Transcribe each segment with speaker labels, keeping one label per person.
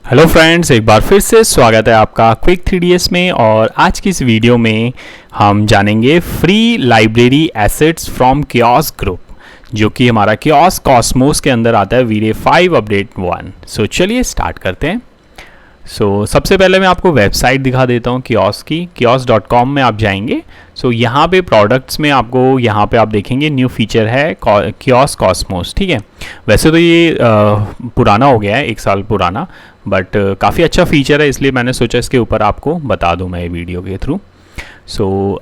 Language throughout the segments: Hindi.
Speaker 1: हेलो फ्रेंड्स, एक बार फिर से स्वागत है आपका क्विक 3ds में। और आज की इस वीडियो में हम जानेंगे free library assets from kiosk group, जो कि हमारा कियोस्क कॉस्मोस के अंदर आता है वीरे 5 अपडेट 1। सो चलिए स्टार्ट करते हैं। सबसे पहले मैं आपको वेबसाइट दिखा देता हूँ कियोस्क की। kiosк.com में आप जाएंगे। यहाँ पे प्रोडक्ट्स में आपको यहाँ पे आप देखेंगे न्यू फीचर है कियोस्क कॉस्मोस। ठीक है, वैसे तो ये पुराना हो गया है, 1 साल पुराना, बट काफ़ी अच्छा फीचर है, इसलिए मैंने सोचा इसके ऊपर आपको बता दूँ मैं ये वीडियो के थ्रू।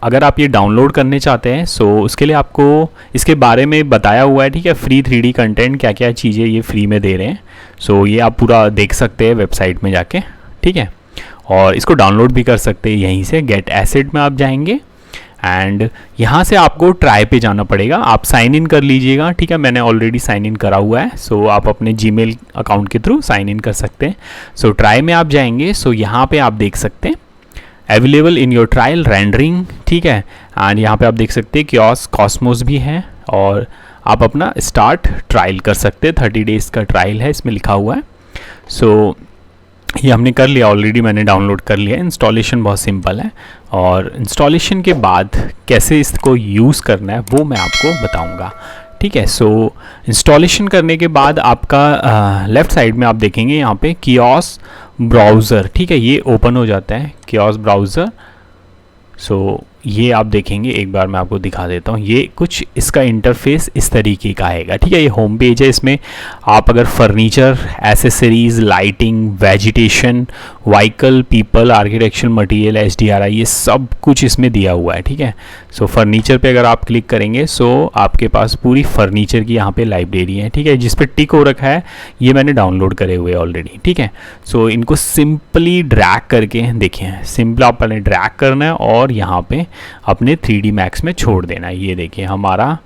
Speaker 1: अगर आप ये डाउनलोड करने चाहते हैं उसके लिए आपको इसके बारे में बताया हुआ है। ठीक है, फ्री 3D कंटेंट क्या क्या चीज़ें ये फ्री में दे रहे हैं। ये आप पूरा देख सकते हैं वेबसाइट में जाके। ठीक है, और इसको डाउनलोड भी कर सकते हैं यहीं से। गेट एसेट में आप जाएंगे एंड यहाँ से आपको ट्राई पे जाना पड़ेगा। आप साइन इन कर लीजिएगा। ठीक है, मैंने ऑलरेडी साइन इन करा हुआ है। आप अपने जीमेल अकाउंट के थ्रू साइन इन कर सकते हैं। ट्राई में आप जाएंगे। यहाँ पे आप देख सकते हैं available in your trial rendering. ठीक है, एंड यहाँ पे आप देख सकते हैं कियोस्क कॉस्मोस भी है और आप अपना स्टार्ट ट्रायल कर सकते हैं। 30 डेज़ का ट्रायल है इसमें लिखा हुआ है। ये हमने कर लिया ऑलरेडी, मैंने डाउनलोड कर लिया। इंस्टॉलेशन बहुत सिंपल है और इंस्टॉलेशन के बाद कैसे इसको यूज़ करना है वो मैं आपको बताऊंगा। ठीक है, इंस्टॉलेशन करने के बाद आपका लेफ़्ट साइड में आप देखेंगे यहाँ पे कियोस्क ब्राउज़र। ठीक है, ये ओपन हो जाता है कियोस्क ब्राउज़र। ये आप देखेंगे, एक बार मैं आपको दिखा देता हूँ। ये कुछ इसका इंटरफेस इस तरीके का आएगा। ठीक है, ये होम पेज है। इसमें आप अगर furniture, accessories, lighting, vegetation, vehicle, people, architectural material, HDRI, ये सब कुछ इसमें दिया हुआ है। ठीक है, फर्नीचर पे अगर आप क्लिक करेंगे आपके पास पूरी फर्नीचर की यहाँ पे लाइब्रेरी है। ठीक है, जिस पे टिक हो रखा है ये मैंने डाउनलोड करे हुए ऑलरेडी। ठीक है, इनको सिंपली ड्रैग करके देखिए, सिंपल आप पहले ड्रैग करना है और यहाँ पे अपने 3D मैक्स में छोड़ देना है। ये देखिए हमारा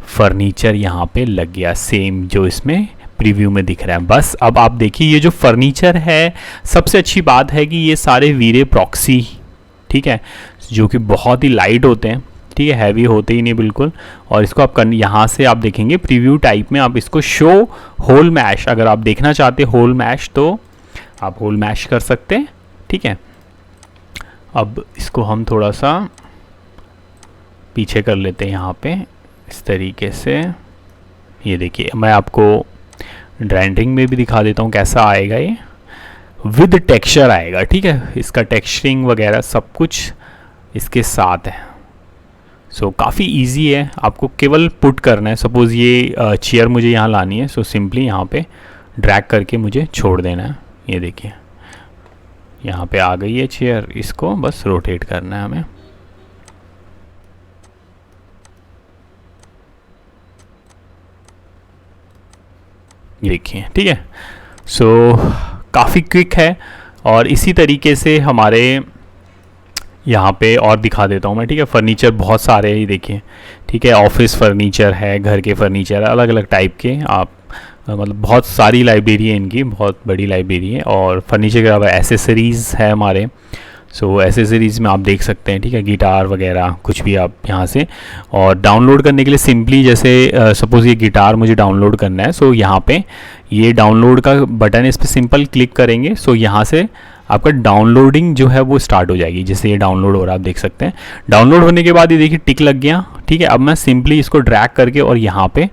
Speaker 1: फर्नीचर यहाँ पे लग गया, सेम जो इसमें प्रीव्यू में दिख रहा है। बस अब आप देखिए ये जो फर्नीचर है, सबसे अच्छी बात है कि ये सारे वीरे प्रॉक्सी, ठीक है, जो कि बहुत ही लाइट होते हैं। ठीक है, हैवी होते ही नहीं बिल्कुल। और इसको आप यहाँ से आप देखेंगे प्रीव्यू टाइप में आप इसको शो होल मैश, अगर आप देखना चाहते हैं होल मैश तो आप होल मैश कर सकते हैं। ठीक है, अब इसको हम थोड़ा सा पीछे कर लेते हैं यहाँ पे इस तरीके से। ये देखिए मैं आपको रेंडरिंग में भी दिखा देता हूँ कैसा आएगा। ये विद टेक्सचर आएगा। ठीक है, इसका टेक्सचरिंग वगैरह सब कुछ इसके साथ है। काफ़ी इजी है, आपको केवल पुट करना है। सपोज़ ये चेयर मुझे यहाँ लानी है, सिंपली यहाँ पे ड्रैग करके मुझे छोड़ देना है। ये देखिए यहाँ पे आ गई है चेयर, इसको बस रोटेट करना है हमें। देखिए, ठीक है, काफ़ी क्विक है। और इसी तरीके से हमारे यहाँ पे और दिखा देता हूँ मैं। ठीक है, फर्नीचर बहुत सारे ही देखिए। ठीक है, ऑफिस फर्नीचर है, घर के फर्नीचर है, अलग अलग टाइप के। आप मतलब बहुत सारी लाइब्रेरी है इनकी, बहुत बड़ी लाइब्रेरी है। और फर्नीचर के अलावा एसेसरीज़ है हमारे। एसेसरीज़ में आप देख सकते हैं। ठीक है, गिटार वगैरह कुछ भी आप यहाँ से। और डाउनलोड करने के लिए सिंपली जैसे सपोज़ ये गिटार मुझे डाउनलोड करना है, यहाँ पे ये डाउनलोड का बटन है, इस पर सिंपल क्लिक करेंगे। यहाँ से आपका डाउनलोडिंग जो है वो स्टार्ट हो जाएगी। जैसे ये डाउनलोड हो रहा है, आप देख सकते हैं। डाउनलोड होने के बाद ये देखिए टिक लग गया। ठीक है, अब मैं सिंपली इसको ड्रैग करके और यहाँ पे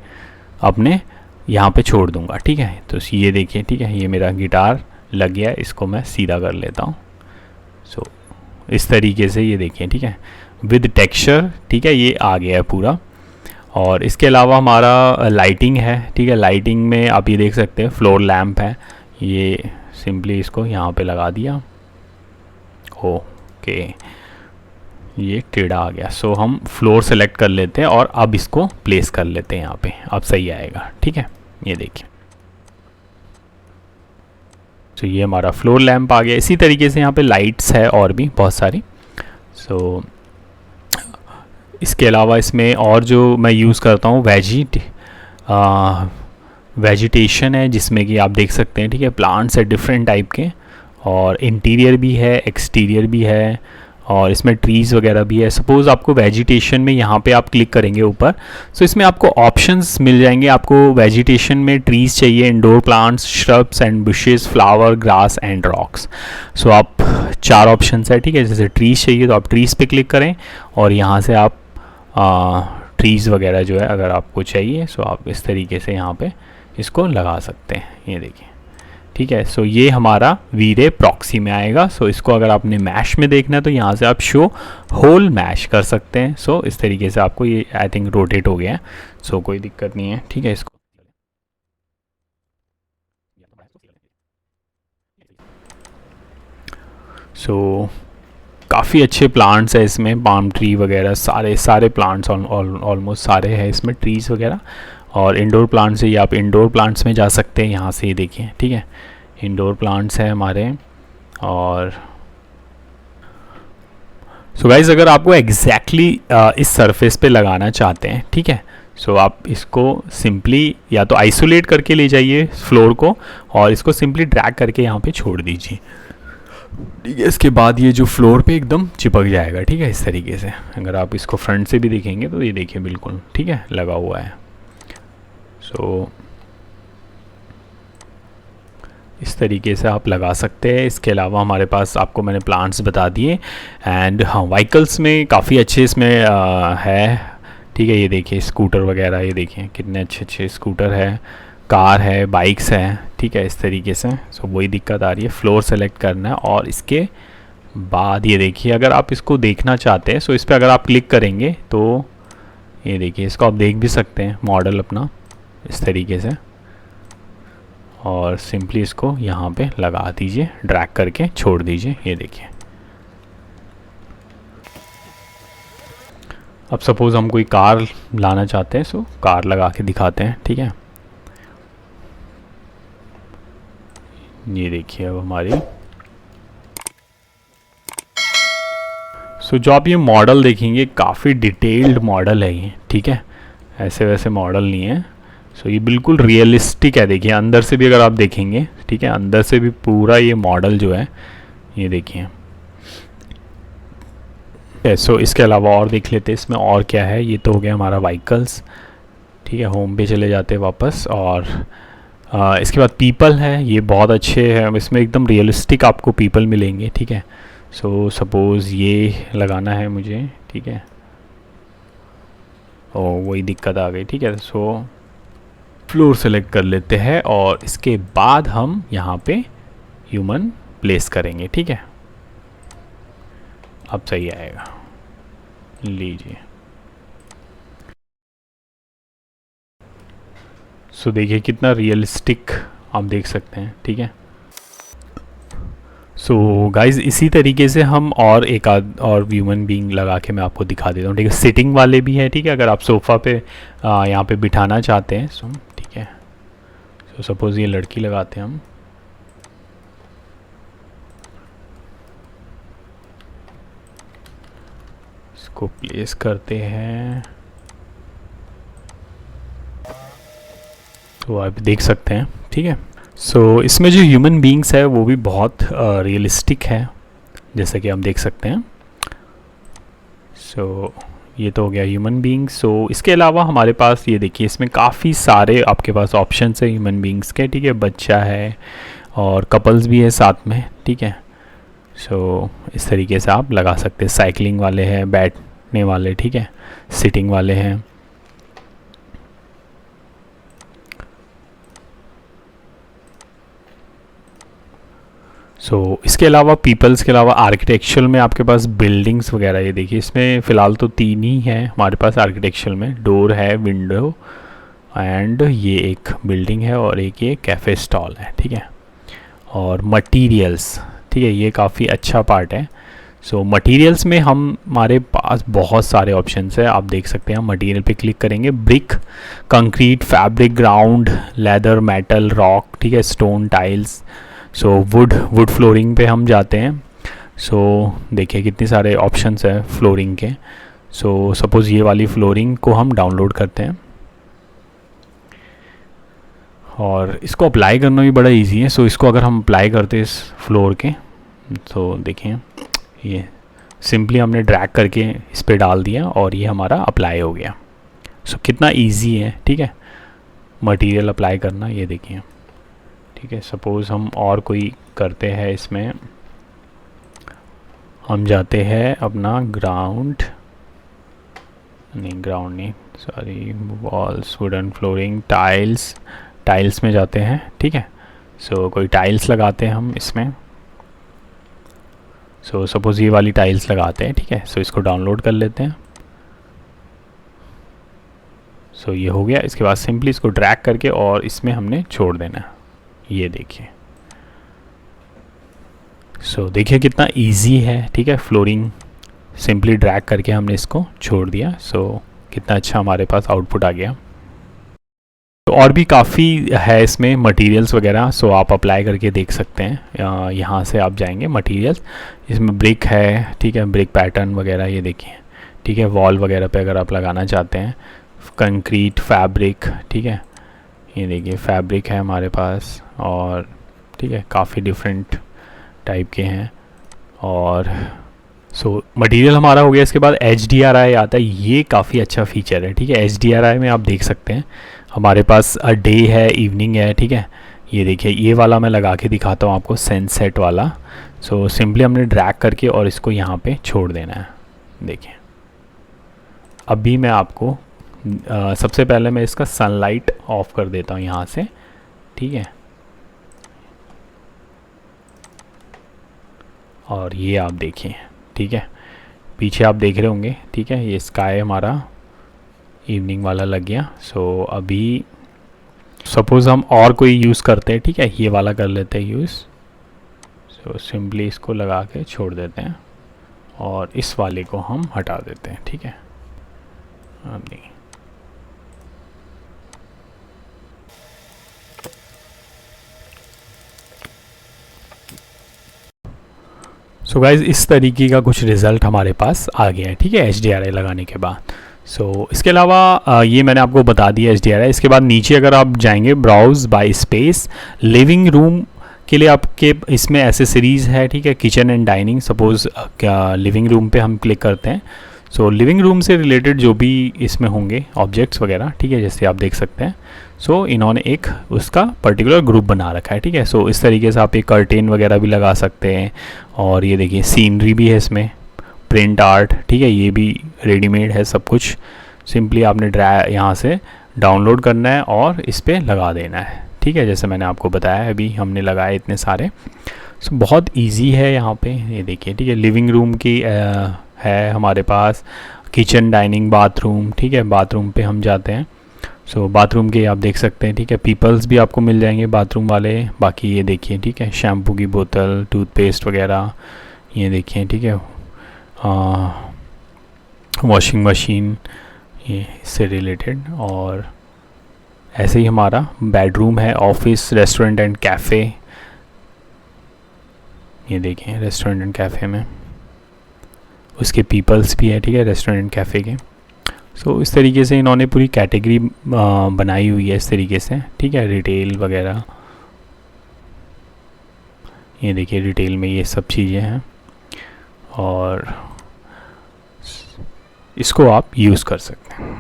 Speaker 1: अपने यहाँ पे छोड़ दूंगा। ठीक है, ये देखिए, ठीक है, ये मेरा गिटार लग गया है, इसको मैं सीधा कर लेता हूँ। इस तरीके से ये देखिए, ठीक है, विद टेक्सचर। ठीक है, ये आ गया है पूरा। और इसके अलावा हमारा लाइटिंग है। ठीक है, लाइटिंग में आप ये देख सकते हैं फ्लोर लैम्प है। ये सिंपली इसको यहाँ पे लगा दिया। ओके, ये टेढ़ा आ गया। हम फ्लोर सेलेक्ट कर लेते हैं और अब इसको प्लेस कर लेते हैं यहाँ पे। अब सही आएगा। ठीक है, ये देखिए, ये हमारा फ्लोर लैम्प आ गया। इसी तरीके से यहाँ पे लाइट्स है और भी बहुत सारी। इसके अलावा इसमें और जो मैं यूज़ करता हूँ वेजिटेशन है, जिसमें कि आप देख सकते हैं। ठीक है, प्लांट्स है डिफरेंट टाइप के, और इंटीरियर भी है, एक्सटीरियर भी है, और इसमें ट्रीज़ वगैरह भी है। सपोज़ आपको वेजिटेशन में यहाँ पे आप क्लिक करेंगे ऊपर, सो इसमें आपको ऑप्शंस मिल जाएंगे। आपको वेजिटेशन में ट्रीज़ चाहिए, indoor plants, shrubs and bushes, flower, grass and rocks. So आप 4 ऑप्शंस है, ठीक है। जैसे ट्रीज़ चाहिए तो आप ट्रीज़ पे क्लिक करें और यहाँ से आप ट्रीज़ वगैरह जो है अगर आपको चाहिए, सो आप इस तरीके से यहाँ पे इसको लगा सकते हैं। ये देखिए, ठीक है। सो ये हमारा वी-रे प्रॉक्सी में आएगा। सो इसको अगर आपने मैश में देखना है तो यहाँ से आप शो होल मैश कर सकते हैं। सो इस तरीके से आपको ये आई थिंक रोटेट हो गया है, सो कोई दिक्कत नहीं है, ठीक है। इसको सो काफ़ी अच्छे प्लांट्स है इसमें, पाम ट्री वगैरह सारे प्लांट्स ऑलमोस्ट सारे हैं इसमें, ट्रीज़ वगैरह। और इंडोर प्लांट्स है, ये आप इंडोर प्लांट्स में जा सकते हैं यहाँ से, ये देखिए, ठीक है। इंडोर प्लांट्स हैं हमारे। और सो गाइज अगर आपको एग्जैक्टली इस सरफेस पे लगाना चाहते हैं, ठीक है, सो आप इसको सिंपली या तो आइसोलेट करके ले जाइए फ्लोर को और इसको सिंपली ड्रैग करके यहाँ पे छोड़ दीजिए, ठीक है। इसके बाद ये जो फ्लोर पे एकदम चिपक जाएगा, ठीक है, इस तरीके से। अगर आप इसको फ्रंट से भी देखेंगे तो ये देखिए बिल्कुल, ठीक है, लगा हुआ है। सो इस तरीके से आप लगा सकते हैं। इसके अलावा हमारे पास आपको मैंने प्लांट्स बता दिए। एंड हाँ, व्हीकल्स में काफ़ी अच्छे इसमें है, ठीक है। ये देखिए स्कूटर वगैरह, ये देखिए कितने अच्छे अच्छे स्कूटर है, कार है, बाइक्स हैं, ठीक है, इस तरीके से। सो वही दिक्कत आ रही है, फ्लोर सेलेक्ट करना है और इसके बाद ये देखिए अगर आप इसको देखना चाहते हैं, सो इस पर अगर आप क्लिक करेंगे तो ये देखिए इसको आप देख भी सकते हैं मॉडल अपना इस तरीके से। और सिंपली इसको यहाँ पे लगा दीजिए, ड्रैग करके छोड़ दीजिए, ये देखिए। अब सपोज़ हम कोई कार लाना चाहते हैं, सो कार लगा के दिखाते हैं, ठीक है। ये देखिए अब हमारी जो आप ये मॉडल देखेंगे काफ़ी डिटेल्ड मॉडल है ये, ठीक है, ऐसे वैसे मॉडल नहीं है। ये बिल्कुल रियलिस्टिक है, देखिए अंदर से भी अगर आप देखेंगे, ठीक है, अंदर से भी पूरा ये मॉडल जो है, ये देखिए। इसके अलावा और देख लेते हैं इसमें और क्या है। ये तो हो गया हमारा व्हीकल्स, ठीक है। होम पे चले जाते हैं वापस। और इसके बाद पीपल है, ये बहुत अच्छे हैं, इसमें एकदम रियलिस्टिक आपको पीपल मिलेंगे, ठीक है। सपोज़ ये लगाना है मुझे, ठीक है, और वही दिक्कत आ गई, ठीक है। फ्लोर सेलेक्ट कर लेते हैं और इसके बाद हम यहाँ पे ह्यूमन प्लेस करेंगे, ठीक है। अब सही आएगा, लीजिए। देखिए कितना रियलिस्टिक आप देख सकते हैं, ठीक है। गाइज इसी तरीके से हम और एक आध और ह्यूमन बीइंग लगा के मैं आपको दिखा देता हूँ, ठीक है। सिटिंग वाले भी हैं, ठीक है, अगर आप सोफ़ा पे यहाँ पे बिठाना चाहते हैं, ठीक है। सपोज़ ये लड़की लगाते हैं हम, इसको प्लेस करते हैं, तो आप देख सकते हैं, ठीक है। इसमें जो ह्यूमन बीइंग्स है वो भी बहुत रियलिस्टिक है, जैसे कि आप देख सकते हैं। ये तो हो गया ह्यूमन बीइंग्स। इसके अलावा हमारे पास ये देखिए इसमें काफ़ी सारे आपके पास ऑप्शंस है ह्यूमन बीइंग्स के, ठीक है। बच्चा है और कपल्स भी है साथ में, ठीक है। इस तरीके से आप लगा सकते हैं। साइकिलिंग वाले हैं, बैठने वाले, ठीक है, सिटिंग वाले हैं। इसके अलावा पीपल्स के अलावा आर्किटेक्चरल में आपके पास बिल्डिंग्स वगैरह, ये देखिए इसमें फ़िलहाल तो 3 ही हैं हमारे पास आर्किटेक्चरल में। डोर है, विंडो एंड ये एक बिल्डिंग है और एक ये कैफ़े स्टॉल है, ठीक है। और मटीरियल्स, ठीक है, ये काफ़ी अच्छा पार्ट है। मटीरियल्स में हमारे पास बहुत सारे ऑप्शंस है, आप देख सकते हैं। हम मटीरियल पे क्लिक करेंगे, brick, concrete, fabric, ground, leather, metal, rock, ठीक है, स्टोन, टाइल्स। वुड फ्लोरिंग पे हम जाते हैं। देखिए कितने सारे ऑप्शंस है फ्लोरिंग के। सपोज़ ये वाली फ्लोरिंग को हम डाउनलोड करते हैं और इसको अप्लाई करना भी बड़ा इजी है। इसको अगर हम अप्लाई करते हैं इस फ्लोर के, तो देखें ये सिंपली हमने ड्रैग करके इस पर डाल दिया और ये हमारा अप्लाई हो गया। सो कितना इजी है, ठीक है, मटेरियल अप्लाई करना। ये देखिए, ठीक है। सपोज़ हम और कोई करते हैं, इसमें हम जाते हैं अपना ग्राउंड नहीं, sorry, walls, wooden flooring, tiles में जाते हैं, ठीक है। सो कोई टाइल्स लगाते हैं हम इसमें। सो सपोज़ ये वाली टाइल्स लगाते हैं, ठीक है। सो इसको डाउनलोड कर लेते हैं। सो ये हो गया। इसके बाद सिंपली इसको ड्रैग करके और इसमें हमने छोड़ देना है। ये देखिए, सो देखिए कितना इजी है, ठीक है। फ्लोरिंग सिंपली ड्रैग करके हमने इसको छोड़ दिया। सो कितना अच्छा हमारे पास आउटपुट आ गया। तो और भी काफ़ी है इसमें मटेरियल्स वगैरह, सो आप अप्लाई करके देख सकते हैं। यहाँ से आप जाएंगे मटेरियल्स, इसमें ब्रिक है, ठीक है, ब्रिक पैटर्न वगैरह, ये देखिए, ठीक है। वॉल वगैरह पे अगर आप लगाना चाहते हैं, कंक्रीट, फैब्रिक, ठीक है, ये देखिए फैब्रिक है हमारे पास, और ठीक है, काफ़ी डिफरेंट टाइप के हैं। और सो मटेरियल हमारा हो गया। इसके बाद HDRI आता है, ये काफ़ी अच्छा फीचर है, ठीक है। HDRI में आप देख सकते हैं हमारे पास डे है, इवनिंग है, ठीक है। ये देखिए, ये वाला मैं लगा के दिखाता हूँ आपको, सनसेट वाला। सो सिंपली हमने ड्रैग करके और इसको यहाँ पे छोड़ देना है। देखिए, अभी मैं आपको सबसे पहले मैं इसका सनलाइट ऑफ कर देता हूँ यहाँ से, ठीक है। और ये आप देखिए, ठीक है, पीछे आप देख रहे होंगे, ठीक है, ये स्काई हमारा इवनिंग वाला लग गया। सो अभी सपोज़ हम और कोई यूज़ करते हैं, ठीक है, ये वाला कर लेते हैं यूज़। सो सिंपली इसको लगा के छोड़ देते हैं और इस वाले को हम हटा देते हैं, ठीक है। नहीं, सो गाइज़ इस तरीके का कुछ रिज़ल्ट हमारे पास आ गया है, ठीक है, HDRI लगाने के बाद। सो इसके अलावा ये मैंने आपको बता दिया HDRI। इसके बाद नीचे अगर आप जाएंगे, browse by space, living room के लिए आपके इसमें एसेसरीज़ है, ठीक है, किचन एंड डाइनिंग। सपोज़ क्या लिविंग रूम पे हम क्लिक करते हैं, सो लिविंग रूम से रिलेटेड जो भी इसमें होंगे ऑब्जेक्ट्स वगैरह, ठीक है, जैसे आप देख सकते हैं। सो इन्होंने एक उसका पर्टिकुलर ग्रुप बना रखा है, ठीक है। सो इस तरीके से आप एक कर्टेन वगैरह भी लगा सकते हैं। और ये देखिए सीनरी भी है इसमें, प्रिंट आर्ट, ठीक है, ये भी रेडीमेड है सब कुछ। सिंपली आपने यहाँ से डाउनलोड करना है और इस पर लगा देना है, ठीक है, जैसे मैंने आपको बताया अभी हमने लगाए इतने सारे। सो बहुत इजी है यहाँ पे, ये देखिए, ठीक है। लिविंग रूम की है हमारे पास, किचन, डाइनिंग, बाथरूम, ठीक है, बाथरूम पे हम जाते हैं। सो बाथरूम के आप देख सकते हैं, ठीक है, पीपल्स भी आपको मिल जाएंगे बाथरूम वाले। बाकी ये देखिए, ठीक है, शैम्पू की बोतल, टूथपेस्ट वगैरह, ये देखिए, ठीक है, वॉशिंग मशीन, ये इससे रिलेटेड। और ऐसे ही हमारा बेडरूम है, ऑफिस, रेस्टोरेंट एंड कैफ़े, ये देखें रेस्टोरेंट एंड कैफ़े में उसके पीपल्स भी है, ठीक है, रेस्टोरेंट एंड कैफ़े के। सो इस तरीके से इन्होंने पूरी कैटेगरी बनाई हुई है इस तरीके से, ठीक है, रिटेल वगैरह, ये देखिए रिटेल में ये सब चीज़ें हैं और इसको आप यूज़ कर सकते हैं।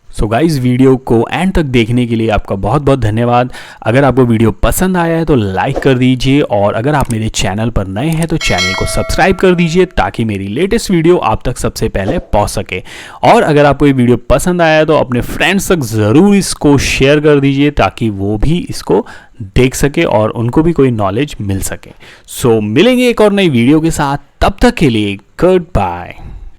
Speaker 1: सो गाइस वीडियो को एंड तक देखने के लिए आपका बहुत बहुत धन्यवाद। अगर आपको वीडियो पसंद आया है तो लाइक कर दीजिए और अगर आप मेरे चैनल पर नए हैं तो चैनल को सब्सक्राइब कर दीजिए ताकि मेरी लेटेस्ट वीडियो आप तक सबसे पहले पहुंच सके। और अगर आपको ये वीडियो पसंद आया है तो अपने फ्रेंड्स तक ज़रूर इसको शेयर कर दीजिए ताकि वो भी इसको देख सके और उनको भी कोई नॉलेज मिल सके। सो मिलेंगे एक और नई वीडियो के साथ, तब तक के लिए गुड बाय।